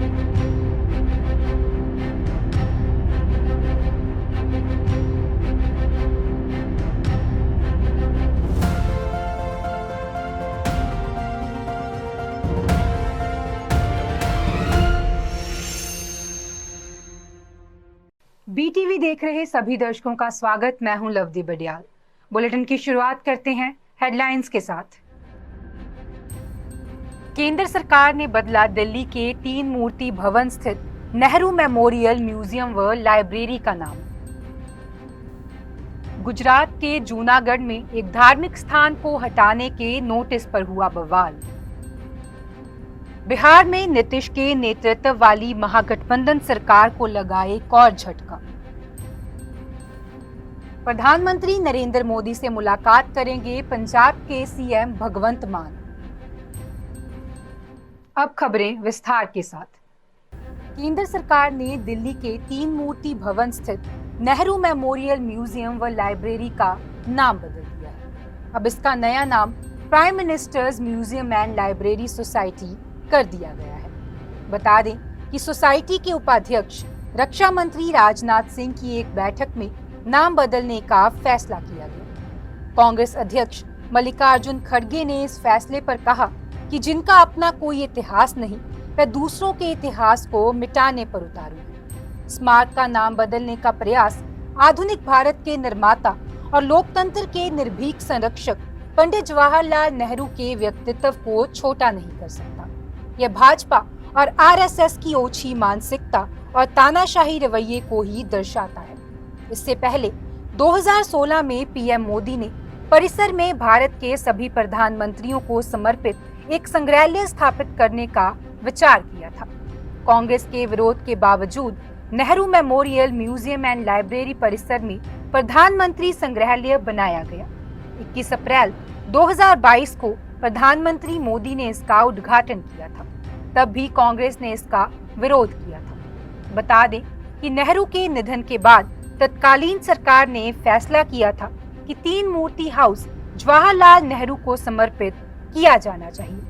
BTV देख रहे सभी दर्शकों का स्वागत। मैं हूं लवदी बडियाल। बुलेटिन की शुरुआत करते हैं हेडलाइंस के साथ। केंद्र सरकार ने बदला दिल्ली के 3 मूर्ति भवन स्थित नेहरू मेमोरियल म्यूजियम व लाइब्रेरी का नाम। गुजरात के जूनागढ़ में एक धार्मिक स्थान को हटाने के नोटिस पर हुआ बवाल। बिहार में नीतीश के नेतृत्व वाली महागठबंधन सरकार को लगा एक और झटका। प्रधानमंत्री नरेंद्र मोदी से मुलाकात करेंगे पंजाब के सीएम भगवंत मान। अब खबरें विस्तार के साथ। केंद्र सरकार ने दिल्ली के 3 मूर्ति भवन स्थित नेहरू मेमोरियल म्यूजियम व लाइब्रेरी का नाम बदल दिया है। अब इसका नया नाम prime ministers museum and library society कर दिया गया है। बता दें कि सोसाइटी के उपाध्यक्ष रक्षा मंत्री राजनाथ सिंह की एक बैठक में नाम बदलने का फैसला किया गया। कांग्रेस अध्यक्ष मल्लिकार्जुन खड़गे ने इस फैसले पर कहा कि जिनका अपना कोई इतिहास नहीं, वह दूसरों के इतिहास को मिटाने पर उतारू है। स्मारक का नाम बदलने का प्रयास आधुनिक भारत के निर्माता और लोकतंत्र के निर्भीक संरक्षक पंडित जवाहरलाल नेहरू के व्यक्तित्व को छोटा नहीं कर सकता। यह भाजपा और आरएसएस की ओछी मानसिकता और तानाशाही रवैये को ही दर्शाता है। इससे पहले 2016 में पीएम मोदी ने परिसर में भारत के सभी प्रधानमंत्रियों को समर्पित एक संग्रहालय स्थापित करने का विचार किया था। कांग्रेस के विरोध के बावजूद Nehru memorial museum and library परिसर में प्रधानमंत्री संग्रहालय बनाया गया। 21 अप्रैल 2022 को प्रधानमंत्री मोदी ने इसका उद्घाटन किया था। तब भी कांग्रेस ने इसका विरोध किया था। बता दें कि नेहरू के निधन के बाद तत्कालीन सरकार ने फैसला किया था कि 3 मूर्ति हाउस जवाहरलाल नेहरू को समर्पित किया जाना चाहिए।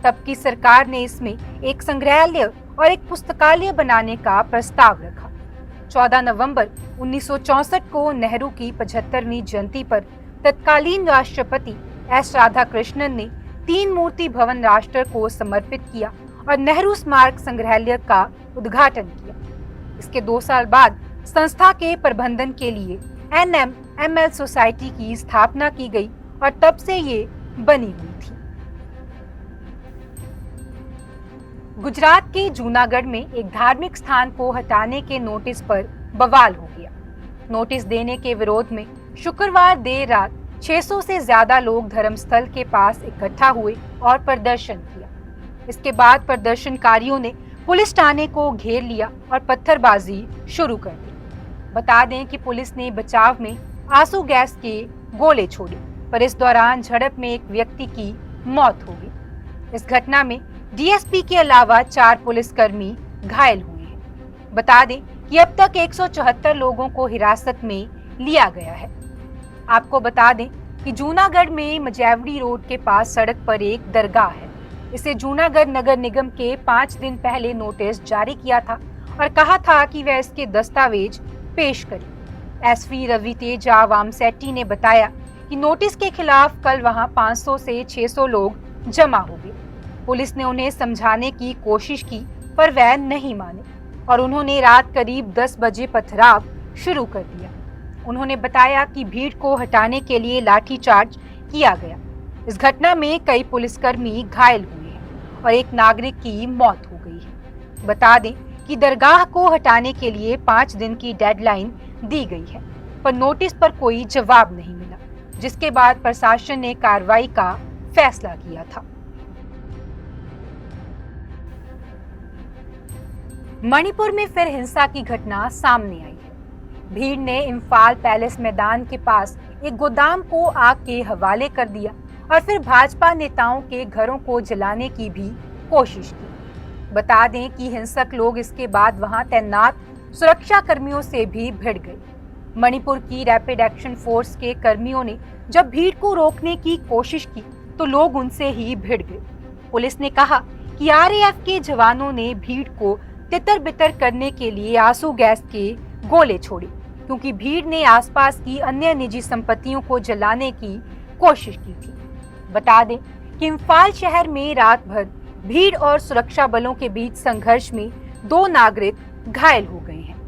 तब की सरकार ने इसमें एक संग्रहालय और एक पुस्तकालय बनाने का प्रस्ताव रखा। 14 नवंबर 1964 को नेहरू की 75वीं जयंती पर तत्कालीन राष्ट्रपति एस राधाकृष्णन ने 3 मूर्ति भवन राष्ट्र को समर्पित किया और नेहरू स्मारक संग्रहालय का उद्घाटन किया। इसके 2 साल बाद संस्था के प्रबंधन के लिए NMML सोसाइटी की स्थापना की गई और तब से ये बनी हुई थी। गुजरात के जूनागढ़ में एक धार्मिक स्थान को हटाने के नोटिस पर बवाल हो गया। नोटिस देने के विरोध में शुक्रवार देर रात 600 से ज्यादा लोग धर्मस्थल के पास इकट्ठा हुए और प्रदर्शन किया। इसके बाद प्रदर्शनकारियों ने पुलिस थाने को घेर लिया और पत्थरबाजी शुरू कर दी। बता दें कि पुलिस ने बचाव में आंसू गैस के गोले छोड़े, पर इस दौरान झड़प में एक व्यक्ति की मौत हो गई। इस घटना में डीएसपी के अलावा 4 पुलिसकर्मी घायल हुए हैं। बता दें कि अब तक 174 लोगों को हिरासत में लिया गया है। आपको बता दें कि जूनागढ़ में मजेवड़ी रोड के पास सड़क पर एक दरगाह है। इसे जूनागढ़ नगर निगम के 5 दिन पहले नोटिस जारी किया था और कहा था कि वह इसके दस्तावेज पेश करे। एसपी रवि तेजा वामसेट्टी ने बताया कि नोटिस के खिलाफ कल वहां 500 से 600 लोग जमा हो गए। पुलिस ने उन्हें समझाने की कोशिश की, पर वह नहीं माने और उन्होंने रात करीब 10 बजे पथराव शुरू कर दिया। उन्होंने बताया कि भीड़ को हटाने के लिए लाठीचार्ज किया गया। इस घटना में कई पुलिसकर्मी घायल हुए हैं और एक नागरिक की मौत हो गई है। बता दें कि दरगाह को हटाने के लिए 5 दिन की डेडलाइन दी गई है, पर नोटिस पर कोई जवाब नहीं मिला, जिसके बाद प्रशासन ने कार्रवाई का फैसला किया था। मणिपुर में फिर हिंसा की घटना सामने आई है। भीड़ ने इम्फाल पैलेस मैदान के पास एक गोदाम को आग के हवाले कर दिया और फिर भाजपा नेताओं के घरों को जलाने की भी कोशिश की। बता दें कि हिंसक लोग इसके बाद वहां तैनात सुरक्षा कर्मियों से भी भिड़ गए। मणिपुर की रैपिड एक्शन फोर्स के कर्मियों ने जब भीड़ को रोकने की कोशिश की तो लोग उनसे ही भिड़ गए। पुलिस ने कहा कि आरएएफ के जवानों ने भीड़ को तितर-बितर करने के लिए आंसू गैस के गोले छोड़े, क्योंकि भीड़ ने आसपास की अन्य निजी संपत्तियों को जलाने की कोशिश की थी। बता दें कि इम्फाल शहर में रात भर भीड़ और सुरक्षा बलों के बीच संघर्ष में 2 नागरिक घायल हो गए हैं।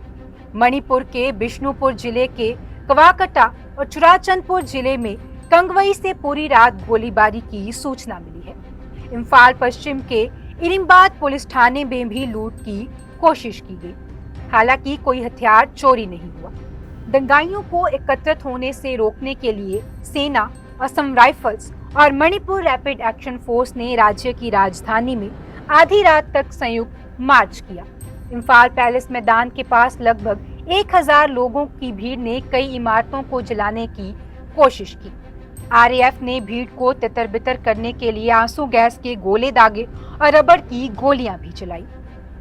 मणिपुर के बिष्णुपुर जिले के कवाकटा और चुराचंदपुर जिले में कंगवई से पूरी रात गोलीबारी की सूचना मिली है। इम्फाल पश्चिम के इरिम्बाद पुलिस थाने में भी लूट की कोशिश की गई, हालांकि कोई हथियार चोरी नहीं हुआ। दंगाइयों को एकत्रित होने से रोकने के लिए सेना, असम राइफल्स और मणिपुर रैपिड एक्शन फोर्स ने राज्य की राजधानी में आधी रात तक संयुक्त मार्च किया। इम्फाल पैलेस मैदान के पास लगभग 1000 लोगों की भीड़ ने कई इमारतों को जलाने की कोशिश की। आरएएफ ने भीड़ को तितर-बितर करने के लिए आंसू गैस के गोले दागे और रबड़ की गोलियां भी चलाई।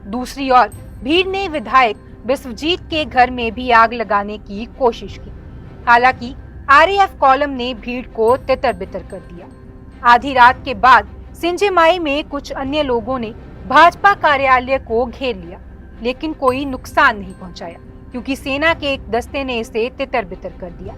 दूसरी ओर भीड़ ने विधायक बिस्वजीत के घर में भी आग लगाने की कोशिश की। हालांकि आरएएफ कॉलम ने भीड़ को तितर-बितर कर दिया। आधी रात के बाद सिंजेमाई में कुछ अन्य लोगों ने भाजपा कार्यालय को घेर लिया, लेकिन कोई नुकसान नहीं पहुंचाया, क्योंकि सेना के एक दस्ते ने इसे तितर-बितर कर दिया।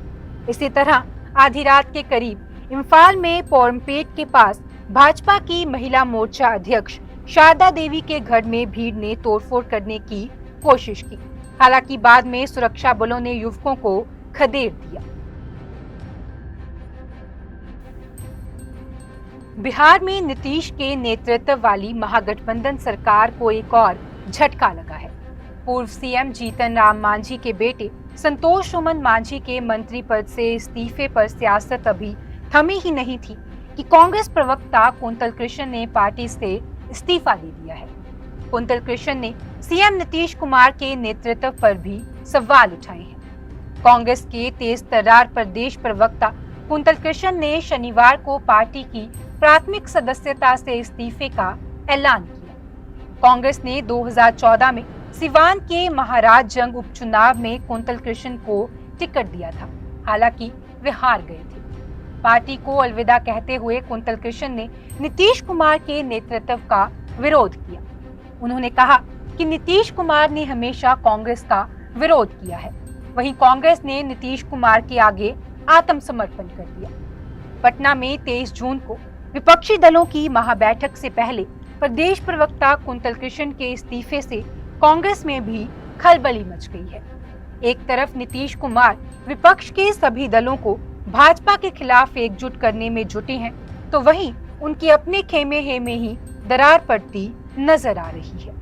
इसी तरह आधी रात के करीब इम्फाल में पोरमपेट के पास भाजपा की महिला मोर्चा अध्यक्ष शारदा देवी के घर में भीड़ ने तोड़फोड़ करने की कोशिश की। हालांकि बाद में सुरक्षा बलों ने युवकों को खदेड़ दिया। बिहार में नीतीश के नेतृत्व वाली महागठबंधन सरकार को एक और झटका लगा है। पूर्व सीएम जीतन राम मांझी के बेटे संतोष सुमन मांझी के मंत्री पद से इस्तीफे पर सियासत अभी थमी ही नहीं थी कि कांग्रेस प्रवक्ता कुंतल कृष्ण ने पार्टी से इस्तीफा दे दिया है। कुंतल कृष्ण ने सीएम नीतीश कुमार के नेतृत्व पर भी सवाल उठाए हैं। कांग्रेस के तेज तर्रार प्रदेश प्रवक्ता कुंतल कृष्ण ने शनिवार को पार्टी की प्राथमिक सदस्यता से इस्तीफे का ऐलान किया। कांग्रेस ने 2014 में सिवान के महाराजगंज उपचुनाव में कुंतल कृष्ण को टिकट दिया था, हालांकि वे हार गए थे। पार्टी को अलविदा कहते हुए कुंतल कृष्ण ने नीतीश कुमार के नेतृत्व का विरोध किया। उन्होंने कहा कि नीतीश कुमार ने हमेशा कांग्रेस का विरोध किया है, वहीं कांग्रेस ने नीतीश कुमार के आगे आत्मसमर्पण कर दिया। पटना में 23 जून को विपक्षी दलों की महाबैठक से पहले प्रदेश प्रवक्ता कुंतल कृष्ण के इस्तीफे से कांग्रेस में भी खलबली मच गई है। एक तरफ नीतीश कुमार विपक्ष के सभी दलों को भाजपा के खिलाफ एकजुट करने में जुटे हैं, तो वहीं उनके अपने खेमे में ही दरार पड़ती नजर आ रही है।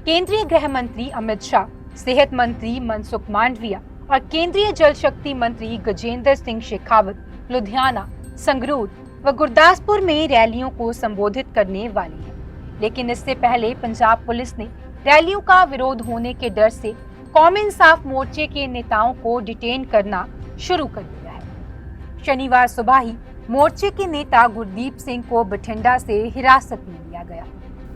केंद्रीय गृह मंत्री अमित शाह, सेहत मंत्री मनसुख मांडविया और केंद्रीय जल शक्ति मंत्री गजेंद्र सिंह शेखावत लुधियाना, संगरूर व गुरदासपुर में रैलियों को संबोधित करने वाली है। लेकिन इससे पहले पंजाब पुलिस ने रैलियों का विरोध होने के डर से कौमी इंसाफ मोर्चे के नेताओं को डिटेन करना शुरू कर दिया है। शनिवार सुबह ही मोर्चे के नेता गुरदीप सिंह को बठिंडा से हिरासत में लिया गया।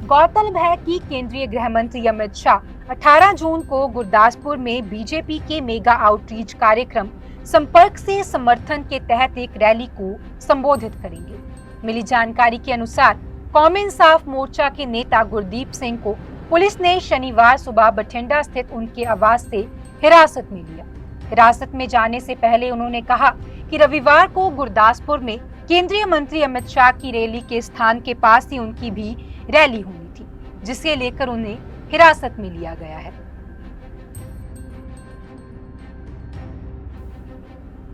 गौरतलब है कि केंद्रीय गृह मंत्री अमित शाह 18 जून को गुरदासपुर में बीजेपी के मेगा आउटरीच कार्यक्रम संपर्क से समर्थन के तहत एक रैली को संबोधित करेंगे। मिली जानकारी के अनुसार कौमी इंसाफ मोर्चा के नेता गुरदीप सिंह को पुलिस ने शनिवार सुबह बठिंडा स्थित उनके आवास से हिरासत में लिया। हिरासत में जाने से पहले उन्होंने कहा कि रविवार को गुरदासपुर में केंद्रीय मंत्री अमित शाह की रैली के स्थान के पास ही उनकी भी रैली होनी थी, जिसे लेकर उन्हें हिरासत में लिया गया है।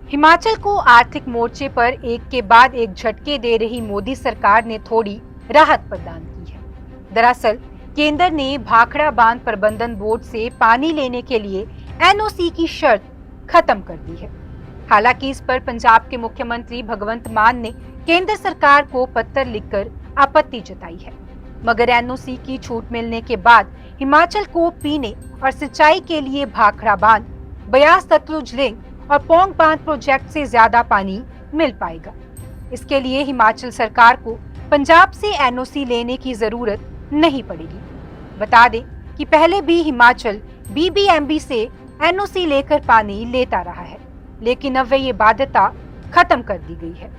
हिमाचल को आर्थिक मोर्चे पर एक के बाद एक झटके दे रही मोदी सरकार ने थोड़ी राहत प्रदान की है। दरअसल केंद्र ने भाखड़ा बांध प्रबंधन बोर्ड से पानी लेने के लिए एनओसी की शर्त खत्म कर दी है। हालांकि इस पर पंजाब के मुख्यमंत्री भगवंत मान ने केंद्र सरकार को पत्र लिखकर आपत्ति जताई है, मगर एनओसी की छूट मिलने के बाद हिमाचल को पीने और सिंचाई के लिए भाखड़ा बांध, ब्यास सतलुज लिंक और पौंग बांध प्रोजेक्ट से ज्यादा पानी मिल पाएगा। इसके लिए हिमाचल सरकार को पंजाब से एनओसी लेने की जरूरत नहीं पड़ेगी। बता दें कि पहले भी हिमाचल बीबीएमबी से एनओसी लेकर पानी लेता रहा है, लेकिन अब ये बाध्यता खत्म कर दी गई है।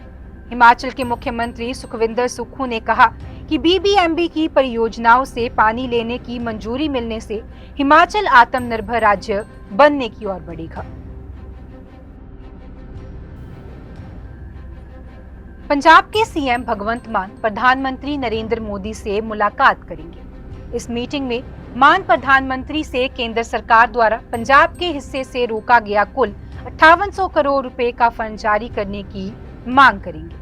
हिमाचल के मुख्यमंत्री सुखविंदर सुक्खू ने कहा कि बीबीएमबी की परियोजनाओं से पानी लेने की मंजूरी मिलने से हिमाचल आत्मनिर्भर राज्य बनने की ओर बढ़ेगा। पंजाब के सीएम भगवंत मान प्रधानमंत्री नरेंद्र मोदी से मुलाकात करेंगे। इस मीटिंग में मान प्रधानमंत्री से केंद्र सरकार द्वारा पंजाब के हिस्से से रोका गया कुल 5800 करोड़ रुपए का फंड जारी करने की मांग करेंगे।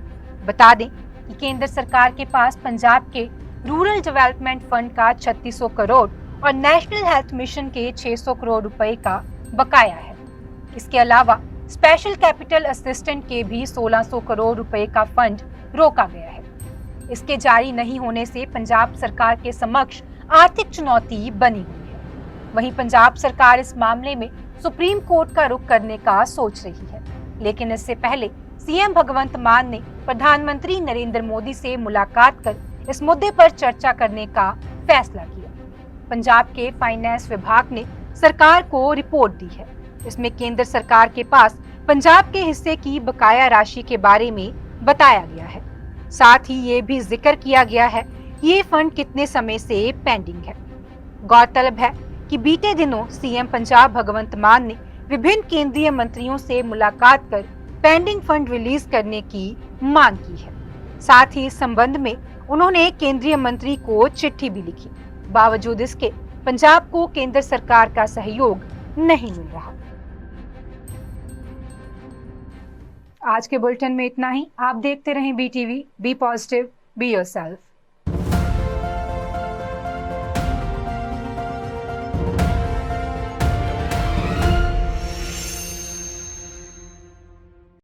बता दें कि केंद्र सरकार के पास पंजाब के रूरल डेवलपमेंट फंड का 3600 करोड़ और नेशनल हेल्थ मिशन के 600 करोड़ रुपए का बकाया है। इसके अलावा स्पेशल कैपिटल असिस्टेंट के भी 1600 करोड़ रुपए का फंड रोका गया है। इसके जारी नहीं होने से पंजाब सरकार के समक्ष आर्थिक चुनौती बनी हुई है। वहीं पंजाब सरकार इस मामले में सुप्रीम कोर्ट का रुख करने का सोच रही है, लेकिन इससे पहले सीएम भगवंत मान ने प्रधानमंत्री नरेंद्र मोदी से मुलाकात कर इस मुद्दे पर चर्चा करने का फैसला किया। पंजाब के फाइनेंस विभाग ने सरकार को रिपोर्ट दी है। इसमें केंद्र सरकार के पास पंजाब के हिस्से की बकाया राशि के बारे में बताया गया है। साथ ही ये भी जिक्र किया गया है कि ये फंड कितने समय से पेंडिंग है। गौरतलब है कि बीते दिनों सीएम पंजाब भगवंत मान ने विभिन्न केंद्रीय मंत्रियों से मुलाकात कर पेंडिंग फंड रिलीज करने की मांग की है। साथ ही इस संबंध में उन्होंने केंद्रीय मंत्री को चिट्ठी भी लिखी। बावजूद इसके पंजाब को केंद्र सरकार का सहयोग नहीं मिल रहा। आज के बुलेटिन में इतना ही। आप देखते रहें BTV, be positive, be yourself.